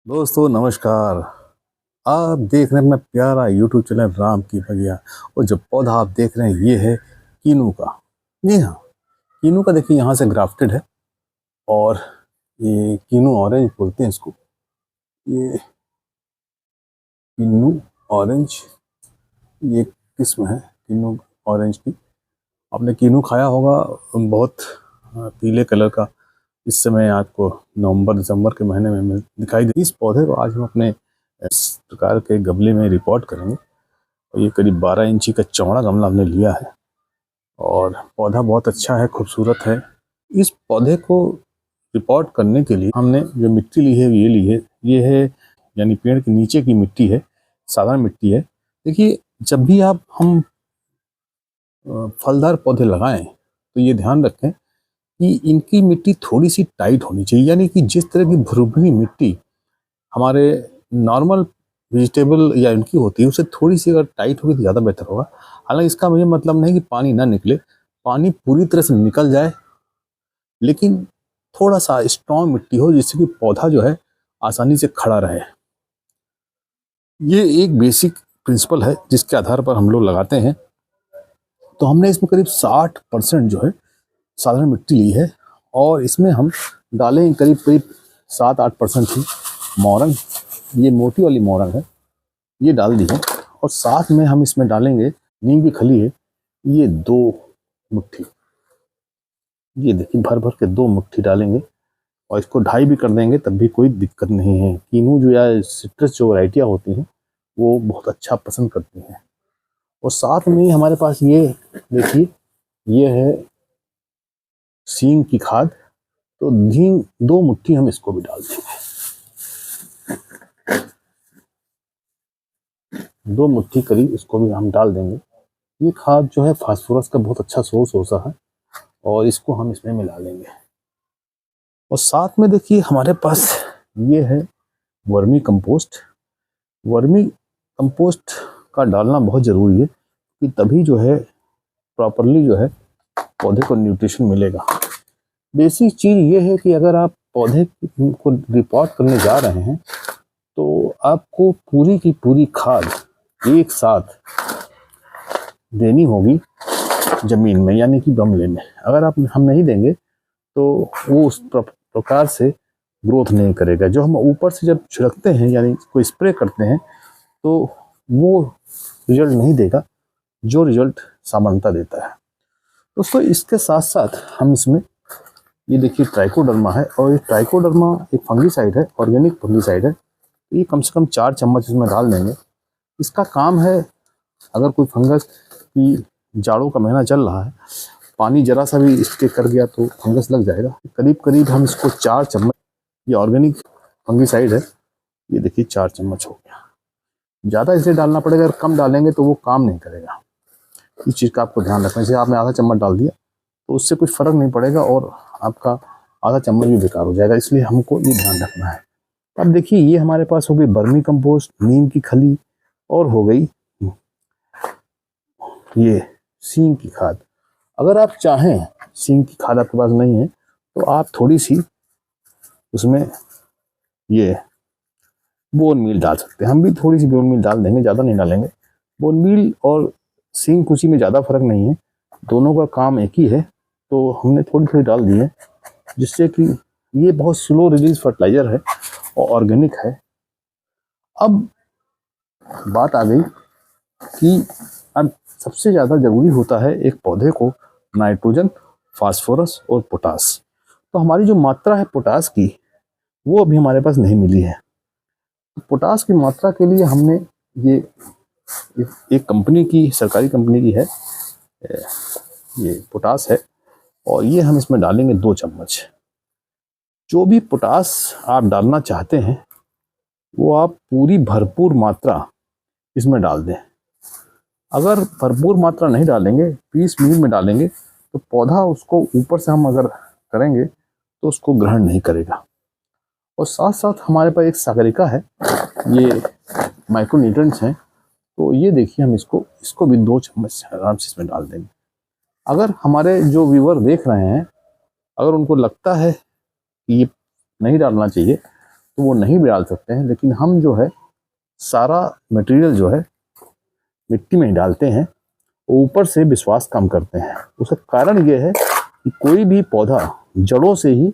दोस्तों नमस्कार। आप देख रहे हैं अपना प्यारा यूट्यूब चैनल राम की बगिया। और जो पौधा आप देख रहे हैं ये है कीनू का। जी हाँ, कीनू का देखिए यहाँ से ग्राफ्टेड है। और ये कीनू ऑरेंज बोलते हैं इसको। ये कीनू ऑरेंज, ये किस्म है कीनू ऑरेंज की। आपने कीनू खाया होगा, बहुत पीले कलर का। इस समय आपको नवंबर दिसंबर के महीने में दिखाई दे। इस पौधे को आज हम अपने इस प्रकार के गमले में रिपोर्ट करेंगे। और ये करीब 12 इंची का चौड़ा गमला हमने लिया है और पौधा बहुत अच्छा है, खूबसूरत है। इस पौधे को रिपोर्ट करने के लिए हमने जो मिट्टी ली है ये है यानी पेड़ के नीचे की मिट्टी है, साधारण मिट्टी है। देखिए, जब भी हम फलदार पौधे लगाएं तो ये ध्यान रखें कि इनकी मिट्टी थोड़ी सी टाइट होनी चाहिए। यानी कि जिस तरह की भुरभुरी मिट्टी हमारे नॉर्मल वेजिटेबल या इनकी होती है, उससे थोड़ी सी अगर टाइट होगी तो ज़्यादा बेहतर होगा। हालांकि इसका मुझे मतलब नहीं कि पानी ना निकले, पानी पूरी तरह से निकल जाए, लेकिन थोड़ा सा स्ट्रॉन्ग मिट्टी हो जिससे कि पौधा जो है आसानी से खड़ा रहे। ये एक बेसिक प्रिंसिपल है जिसके आधार पर हम लोग लगाते हैं। तो हमने इसमें करीब 60% जो है साधारण मिट्टी ली है और इसमें हम डालें करीब करीब 7-8% ही मोरंग। ये मोटी वाली मोरंग है, ये डाल दी है। और साथ में हम इसमें डालेंगे नीम की खली है, ये 2 मुट्ठी। ये देखिए भर भर के 2 मुट्ठी डालेंगे और इसको ढाई भी कर देंगे तब भी कोई दिक्कत नहीं है। कीनू जो या सिट्रस जो वैरायटियाँ होती हैं वो बहुत अच्छा पसंद करती हैं। और साथ में हमारे पास ये देखिए, ये है सींग की खाद। तो 2 मुट्ठी हम इसको भी डाल देंगे। 2 मुट्ठी करीब इसको भी हम डाल देंगे। ये खाद जो है फास्फोरस का बहुत अच्छा सोर्स होता है और इसको हम इसमें मिला लेंगे। और साथ में देखिए हमारे पास ये है वर्मी कंपोस्ट। वर्मी कंपोस्ट का डालना बहुत ज़रूरी है कि तभी जो है प्रॉपरली जो है पौधे को न्यूट्रिशन मिलेगा। बेसिक चीज़ ये है कि अगर आप पौधे को रिपोर्ट करने जा रहे हैं तो आपको पूरी की पूरी खाद एक साथ देनी होगी ज़मीन में, यानी कि गमले में। अगर हम नहीं देंगे तो वो उस प्रकार से ग्रोथ नहीं करेगा। जो हम ऊपर से जब छिड़कते हैं यानी कोई स्प्रे करते हैं तो वो रिजल्ट नहीं देगा जो रिजल्ट सामान्यता देता है। दोस्तों, इसके साथ साथ हम इसमें ये देखिए ट्राइकोडर्मा है, और ये ट्राइकोडर्मा एक फंगीसाइड है, ऑर्गेनिक फंगीसाइड है। ये कम से कम 4 चम्मच इसमें डाल देंगे। इसका काम है, अगर कोई फंगस की जाड़ों का महीना चल रहा है, पानी जरा सा भी इसके कर गया तो फंगस लग जाएगा। करीब करीब हम इसको 4 चम्मच, ये ऑर्गेनिक फंगीसाइड है, ये देखिए 4 चम्मच हो गया। ज़्यादा इसलिए डालना पड़ेगा, अगर कम डालेंगे तो वो काम नहीं करेगा। इस चीज़ का आपको ध्यान रखना। जैसे आपने आधा चम्मच डाल दिया तो उससे कुछ फ़र्क नहीं पड़ेगा और आपका आधा चम्मच भी बेकार हो जाएगा, इसलिए हमको ये ध्यान रखना है। अब देखिए, ये हमारे पास हो गई वर्मी कंपोस्ट, नीम की खली, और हो गई ये सींग की खाद। अगर आप चाहें, सींग की खाद आपके पास नहीं है तो आप थोड़ी सी उसमें ये बोन मील डाल सकते हैं। हम भी थोड़ी सी बोन मील डाल देंगे, ज़्यादा नहीं डालेंगे। बोन मील और सींग कुची में ज़्यादा फर्क नहीं है, दोनों का काम एक ही है। तो हमने थोड़ी थोड़ी डाल दी है, जिससे कि ये बहुत स्लो रिलीज फर्टिलाइजर है और ऑर्गेनिक है। अब बात आ गई कि अब सबसे ज़्यादा ज़रूरी होता है एक पौधे को नाइट्रोजन, फास्फोरस और पोटास। तो हमारी जो मात्रा है पोटास की, वो अभी हमारे पास नहीं मिली है। तो पोटास की मात्रा के लिए हमने ये एक कंपनी की, सरकारी कंपनी की है, ये पोटास है, और ये हम इसमें डालेंगे 2 चम्मच। जो भी पोटास आप डालना चाहते हैं वो आप पूरी भरपूर मात्रा इसमें डाल दें। अगर भरपूर मात्रा नहीं डालेंगे, 20 मिनट में डालेंगे, तो पौधा उसको ऊपर से हम अगर करेंगे तो उसको ग्रहण नहीं करेगा। और साथ साथ हमारे पास एक सागरिका है, ये माइक्रोन्यूट्रिएंट्स हैं। तो ये देखिए, हम इसको भी 2 चम्मच आराम से इसमें डाल देंगे। अगर हमारे जो व्यूअर देख रहे हैं, अगर उनको लगता है कि ये नहीं डालना चाहिए, तो वो नहीं भी डाल सकते हैं, लेकिन हम जो है सारा मटेरियल जो है मिट्टी में ही डालते हैं, ऊपर से विश्वास कम करते हैं। उसका कारण ये है कि कोई भी पौधा जड़ों से ही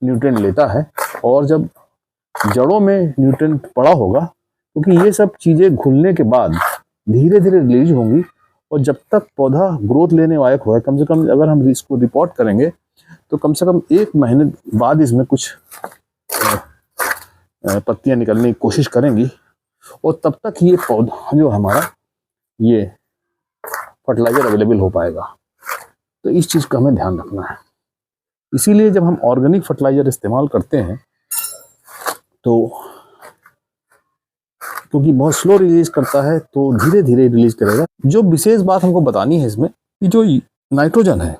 न्यूट्रिएंट लेता है, और जब जड़ों में न्यूट्रिएंट पड़ा होगा, क्योंकि ये सब चीज़ें घुलने के बाद धीरे धीरे रिलीज होंगी, और जब तक पौधा ग्रोथ लेने लायक हो, कम से कम अगर हम इसको रिपोर्ट करेंगे तो कम से कम 1 महीने बाद इसमें कुछ पत्तियां निकलने की कोशिश करेंगी, और तब तक ये पौधा जो हमारा ये फर्टिलाइजर अवेलेबल हो पाएगा। तो इस चीज़ का हमें ध्यान रखना है। इसीलिए जब हम ऑर्गेनिक फर्टिलाइजर इस्तेमाल करते हैं तो क्योंकि बहुत स्लो रिलीज करता है, तो धीरे धीरे रिलीज करेगा। जो विशेष बात हमको बतानी है इसमें कि जो नाइट्रोजन है,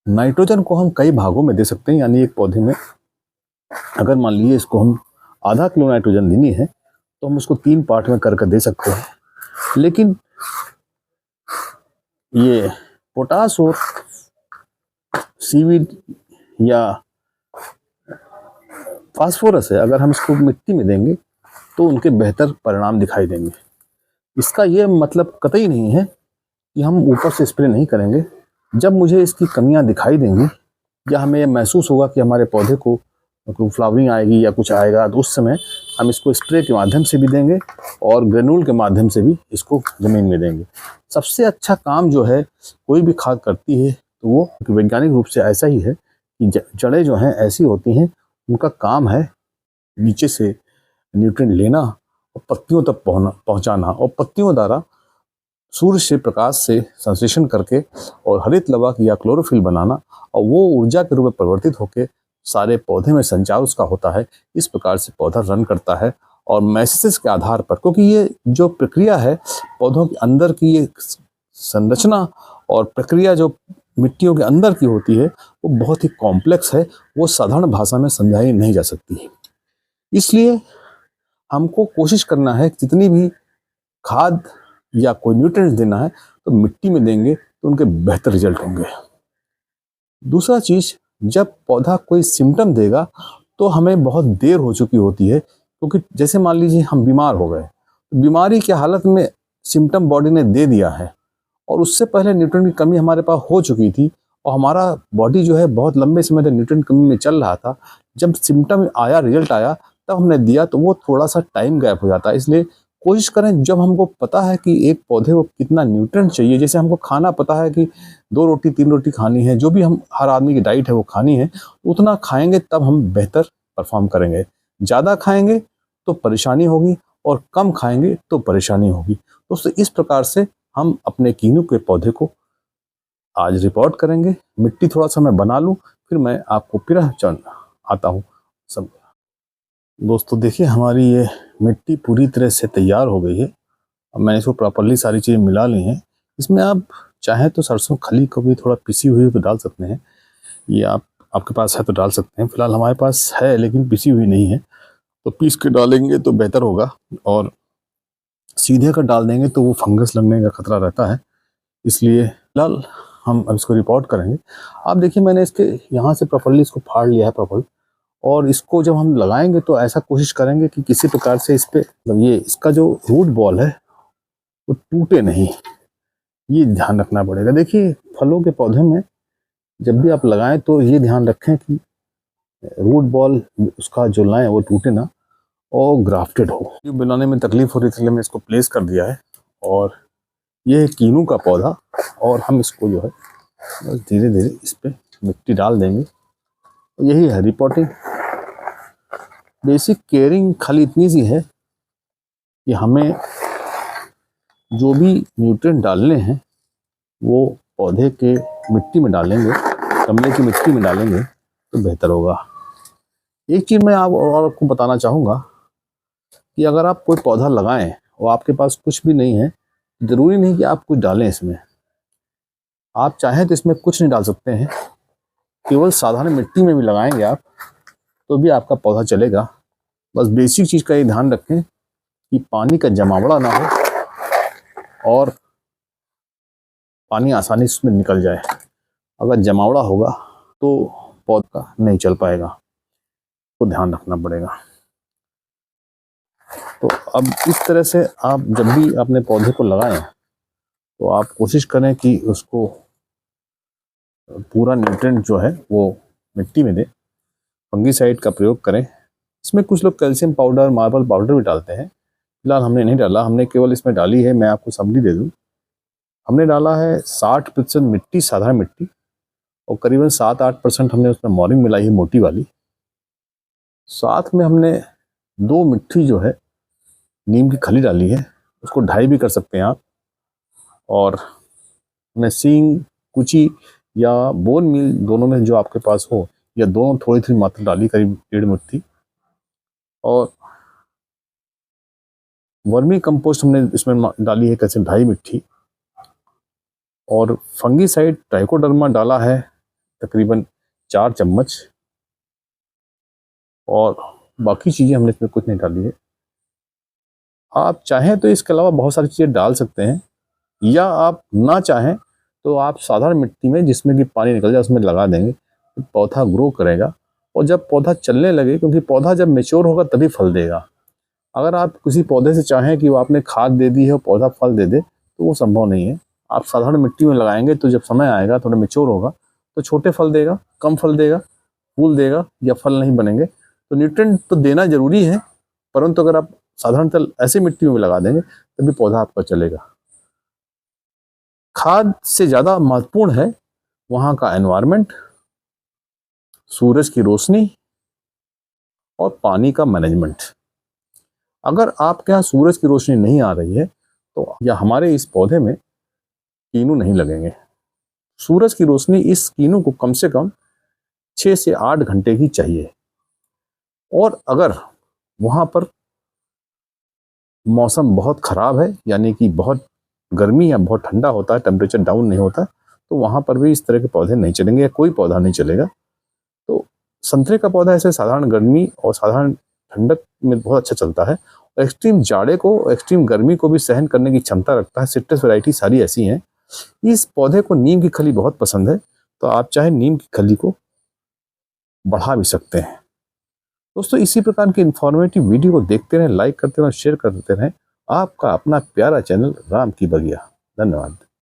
नाइट्रोजन को हम कई भागों में दे सकते हैं। यानी एक पौधे में अगर मान लीजिए इसको हम आधा किलो नाइट्रोजन देनी है तो हम उसको 3 पार्ट में करके दे सकते हैं। लेकिन ये पोटास और सीवीड या फास्फोरस है, अगर हम इसको मिट्टी में देंगे तो उनके बेहतर परिणाम दिखाई देंगे। इसका ये मतलब कतई नहीं है कि हम ऊपर से स्प्रे नहीं करेंगे। जब मुझे इसकी कमियां दिखाई देंगी या हमें यह महसूस होगा कि हमारे पौधे को फ्लावरिंग आएगी या कुछ आएगा, तो उस समय हम इसको स्प्रे के माध्यम से भी देंगे और ग्रेन्यूल के माध्यम से भी इसको ज़मीन में देंगे। सबसे अच्छा काम जो है कोई भी खाद करती है तो वो वैज्ञानिक रूप से ऐसा ही है कि जड़ें जो हैं ऐसी होती हैं, उनका काम है नीचे से न्यूट्रिएंट लेना और पत्तियों तक पहुंचाना, और पत्तियों द्वारा सूर्य से प्रकाश से संश्लेषण करके और हरित लवक या क्लोरोफिल बनाना, और वो ऊर्जा के रूप में परिवर्तित होकर सारे पौधे में संचार उसका होता है। इस प्रकार से पौधा रन करता है, और मैसेजेस के आधार पर, क्योंकि ये जो प्रक्रिया है पौधों के अंदर की, ये संरचना और प्रक्रिया जो मिट्टियों के अंदर की होती है वो बहुत ही कॉम्प्लेक्स है, वो साधारण भाषा में समझाई नहीं जा सकती। इसलिए हमको कोशिश करना है जितनी भी खाद या कोई न्यूट्रिएंट्स देना है तो मिट्टी में देंगे तो उनके बेहतर रिजल्ट होंगे। दूसरा चीज़, जब पौधा कोई सिम्टम देगा तो हमें बहुत देर हो चुकी होती है, क्योंकि जैसे मान लीजिए हम बीमार हो गए, बीमारी की हालत में सिम्टम बॉडी ने दे दिया है और उससे पहले न्यूट्रिएंट की कमी हमारे पास हो चुकी थी, और हमारा बॉडी जो है बहुत लंबे समय तक न्यूट्रिएंट कमी में चल रहा था। जब सिम्टम आया, रिजल्ट आया, तब हमने दिया तो वो थोड़ा सा टाइम गैप हो जाता है। इसलिए कोशिश करें, जब हमको पता है कि एक पौधे को कितना न्यूट्रिएंट चाहिए, जैसे हमको खाना पता है कि 2 रोटी 3 रोटी खानी है, जो भी हम हर आदमी की डाइट है वो खानी है, उतना खाएंगे तब हम बेहतर परफॉर्म करेंगे। ज़्यादा खाएंगे तो परेशानी होगी और कम खाएंगे तो परेशानी होगी। दोस्तों, इस प्रकार से हम अपने कीनू के पौधे को आज रिपोर्ट करेंगे। मिट्टी थोड़ा सा मैं बना लूँ, फिर मैं आपको फिर आता हूँ सब। दोस्तों देखिए, हमारी ये मिट्टी पूरी तरह से तैयार हो गई है। अब मैंने इसको प्रॉपरली सारी चीज़ें मिला ली हैं। इसमें आप चाहें तो सरसों खली को भी थोड़ा पिसी हुई तो डाल सकते हैं, ये आपके पास है तो डाल सकते हैं। फिलहाल हमारे पास है लेकिन पिसी हुई नहीं है, तो पीस के डालेंगे तो बेहतर होगा, और सीधे अगर डाल देंगे तो वो फंगस लगने का खतरा रहता है। इसलिए फिलहाल हम अब इसको रिपोर्ट करेंगे। आप देखिए, मैंने इसके यहाँ से प्रॉपरली इसको फाड़ लिया है प्रॉपर, और इसको जब हम लगाएंगे तो ऐसा कोशिश करेंगे कि किसी प्रकार से इस पे ये इसका जो रूट बॉल है वो टूटे नहीं, ये ध्यान रखना पड़ेगा। देखिए, फलों के पौधे में जब भी आप लगाएं तो ये ध्यान रखें कि रूट बॉल उसका जो लाएं वो टूटे ना और ग्राफ्टेड हो। ये बनाने में तकलीफ हो रही थी, इसलिए मैं इसको प्लेस कर दिया है। और ये कीनू का पौधा, और हम इसको जो है बस धीरे धीरे इस पर मिट्टी डाल देंगे। यही है रिपोर्टिंग। बेसिक केयरिंग खाली इतनी सी है कि हमें जो भी न्यूट्रिएंट डालने हैं वो पौधे के मिट्टी में डालेंगे, गमले की मिट्टी में डालेंगे तो बेहतर होगा। एक चीज़ मैं आपको बताना चाहूँगा कि अगर आप कोई पौधा लगाएं और आपके पास कुछ भी नहीं है, ज़रूरी नहीं कि आप कुछ डालें इसमें। आप चाहें तो इसमें कुछ नहीं डाल सकते हैं, केवल साधारण मिट्टी में भी लगाएंगे आप तो भी आपका पौधा चलेगा। बस बेसिक चीज़ का ये ध्यान रखें कि पानी का जमावड़ा ना हो और पानी आसानी से उसमें निकल जाए। अगर जमावड़ा होगा तो पौधा नहीं चल पाएगा। आपको ध्यान रखना पड़ेगा। तो अब इस तरह से आप जब भी अपने पौधे को लगाएं तो आप कोशिश करें कि उसको पूरा न्यूट्रिएंट जो है वो मिट्टी में दे। फंगीसाइड का प्रयोग करें। इसमें कुछ लोग कैल्शियम पाउडर, मार्बल पाउडर भी डालते हैं। फिलहाल हमने नहीं डाला, हमने केवल इसमें डाली है, मैं आपको समरी दे दूं, हमने डाला है 60% मिट्टी, साधारण मिट्टी, और करीबन 7-8% हमने उसमें मॉर्निंग मिलाई है, मोटी वाली। साथ में हमने 2 मिट्टी जो है नीम की खली डाली है, उसको ढाई भी कर सकते हैं आप। और हमने सींग, कुची या बोन मील, दोनों में जो आपके पास हो, या दोनों थोड़ी थोड़ी मात्रा डाली, करीब 1.5 मुट्ठी। और वर्मी कंपोस्ट हमने इसमें डाली है कैसे 2.5 मुट्ठी। और फंगीसाइड ट्राइकोडर्मा डाला है तकरीबन 4 चम्मच। और बाकी चीज़ें हमने इसमें कुछ नहीं डाली है। आप चाहें तो इसके अलावा बहुत सारी चीज़ें डाल सकते हैं, या आप ना चाहें तो आप साधारण मिट्टी में जिसमें कि पानी निकल जाए उसमें लगा देंगे, तो पौधा ग्रो करेगा। और जब पौधा चलने लगे, क्योंकि पौधा जब मैच्योर होगा तभी फल देगा। अगर आप किसी पौधे से चाहें कि वो आपने खाद दे दी है और पौधा फल दे दे, तो वो संभव नहीं है। आप साधारण मिट्टी में लगाएंगे तो जब समय आएगा, थोड़ा मैच्योर होगा, तो छोटे फल देगा, कम फल देगा, फूल देगा, या फल नहीं बनेंगे। तो न्यूट्रिएंट तो देना जरूरी है, परंतु अगर आप साधारणतः ऐसे मिट्टी में भी लगा देंगे तभी पौधा आपका चलेगा। खाद से ज़्यादा महत्वपूर्ण है वहाँ का एनवायरनमेंट, सूरज की रोशनी और पानी का मैनेजमेंट। अगर आपके यहाँ सूरज की रोशनी नहीं आ रही है तो या हमारे इस पौधे में कीनू नहीं लगेंगे। सूरज की रोशनी इस कीनू को कम से कम 6 से 8 घंटे की चाहिए। और अगर वहाँ पर मौसम बहुत ख़राब है, यानी कि बहुत गर्मी या बहुत ठंडा होता है, टेम्परेचर डाउन नहीं होता, तो वहाँ पर भी इस तरह के पौधे नहीं चलेंगे, या कोई पौधा नहीं चलेगा। तो संतरे का पौधा ऐसे साधारण गर्मी और साधारण ठंडक में बहुत अच्छा चलता है, और एक्सट्रीम जाड़े को, एक्सट्रीम गर्मी को भी सहन करने की क्षमता रखता है। सिट्रस वैरायटी सारी ऐसी हैं। इस पौधे को नीम की खली बहुत पसंद है, तो आप चाहे नीम की खली को बढ़ा भी सकते हैं। दोस्तों, इसी प्रकार की इंफॉर्मेटिव वीडियो को देखते रहें, लाइक करते रहें, शेयर करते रहें। आपका अपना प्यारा चैनल राम की बगिया। धन्यवाद।